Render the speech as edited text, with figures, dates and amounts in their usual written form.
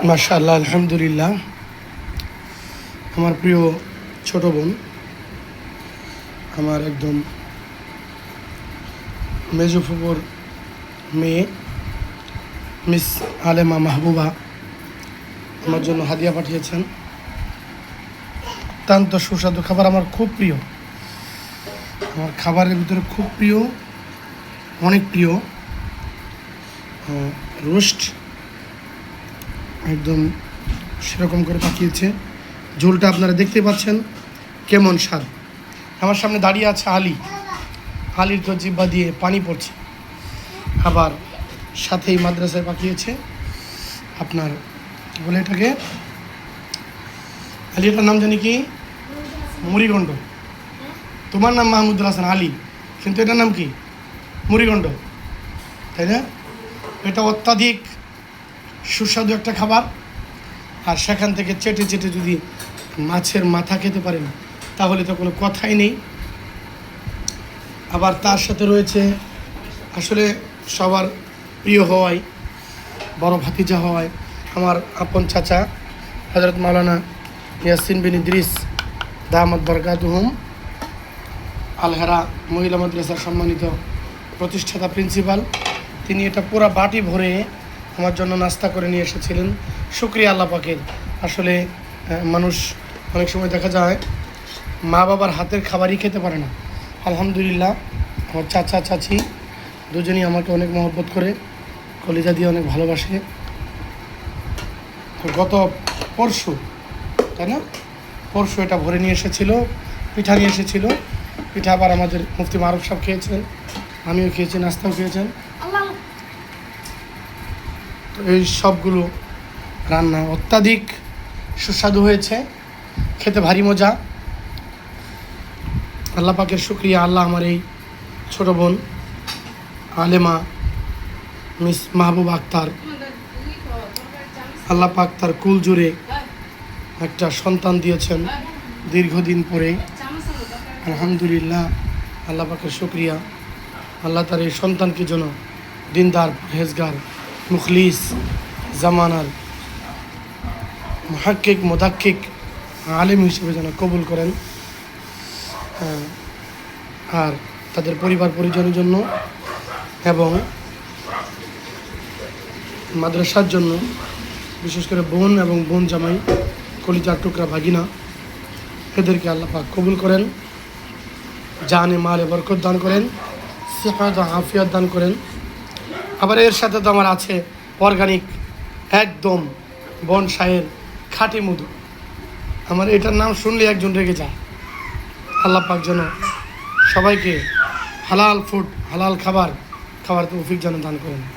মাশাআল্লাহ, আলহামদুলিল্লাহ। আমার প্রিয় ছোট বোন, আমার একদম মেজো ফুপুর মেয়ে মিস আলেমা মাহবুবা আমার জন্য হাদিয়া পাঠিয়েছেন। অত্যন্ত সুস্বাদু খাবার, আমার খুব প্রিয়। আমার খাবারের ভিতরে খুব প্রিয়, অনেক প্রিয় রোস্ট, একদম সেরকম করে পাঠিয়েছে। ঝোলটা আপনারা দেখতে পাচ্ছেন কেমন স্বাদ। আমার সামনে দাঁড়িয়ে আছে আলির তো জিব্বা দিয়ে পানি পড়ছে। আবার সাথেই মাদ্রাসায় পাঠিয়েছে আপনার বলে এটাকে আলি, এটার নাম জানি কি, মুড়িগণ্ড। তোমার নাম মাহমুদুল হাসান আলী, কিন্তু এটার নাম কি, মুড়িগণ্ড, তাই না? এটা অত্যাধিক সুস্বাদু একটা খাবার। আর সেখান থেকে চেটে চেটে যদি মাছের মাথা খেতে পারেন তাহলে তো কোনো কথাই নেই। আবার তার সাথে রয়েছে আসলে সবার প্রিয় হওয়ায়, বড় ভাতিজা হওয়ায় আমার আপন চাচা হযরত মাওলানা ইয়াসিন বিন ইদ্রিস দামাত বরকাতুহুম আল-হেরা মহিলা মাদ্রাসার সম্মানিত প্রতিষ্ঠাতা প্রিন্সিপাল, তিনি এটা পুরা বাটি ভরে আমার জন্য নাস্তা করে নিয়ে এসেছিলেন। শুকরিয়া আল্লাহ পাকের। আসলে মানুষ অনেক সময় দেখা যায় মা বাবার হাতের খাবারই খেতে পারে না। আলহামদুলিল্লাহ, আমার চাচা চাচি দুজনই আমাকে অনেক মহব্বত করে, কলিজা দিয়ে অনেক ভালোবাসে। গত পরশু, তাই না, পরশু এটা ভরে নিয়ে এসেছিল, পিঠা নিয়ে এসেছিল। পিঠা আবার আমাদের মুফতি মারুফ সাহেব খেয়েছেন, আমিও খেয়েছি, নাস্তাও খেয়েছেন। তো এই সবগুলো রান্না অত্যাধিক সুস্বাদু হয়েছে, খেতে ভারী মজা। আল্লাহ পাকের শুকরিয়া। আল্লাহ আমার এই ছোটো বোন আলেমা মিস মাহবুব আক্তার, আল্লাহ পাক তার কুল জুড়ে একটা সন্তান দিয়েছেন দীর্ঘদিন পরে। আলহামদুলিল্লাহ, আল্লাহ পাকের শুকরিয়া। আল্লাহ তার এই সন্তানকে যেন দিনদার, পরহেজগার, মুখলিস, জামানার মুহাক্কিক, মুদাক্কিক আলেম হিসেবে যেন কবুল করেন। আর তাদের পরিবার পরিজনের জন্য এবং মাদ্রাসার জন্য, বিশেষ করে বোন এবং বোন জামাই, কলিজার টুকরা ভাগিনা, এদেরকে আল্লাহ পাক কবুল করেন, জানে মালে বরকত দান করেন, সিহাত আফিয়াত দান করেন। আবার এর সাথে তো আমার আছে অর্গানিক একদম বনসাইয়ের খাঁটি মধু। আমার এটার নাম শুনলে একজন রেগে যায়। আল্লাহ পাক যেন সবাইকে হালাল ফুড, হালাল খাবার খাওয়ার তৌফিক যেন দান করেন।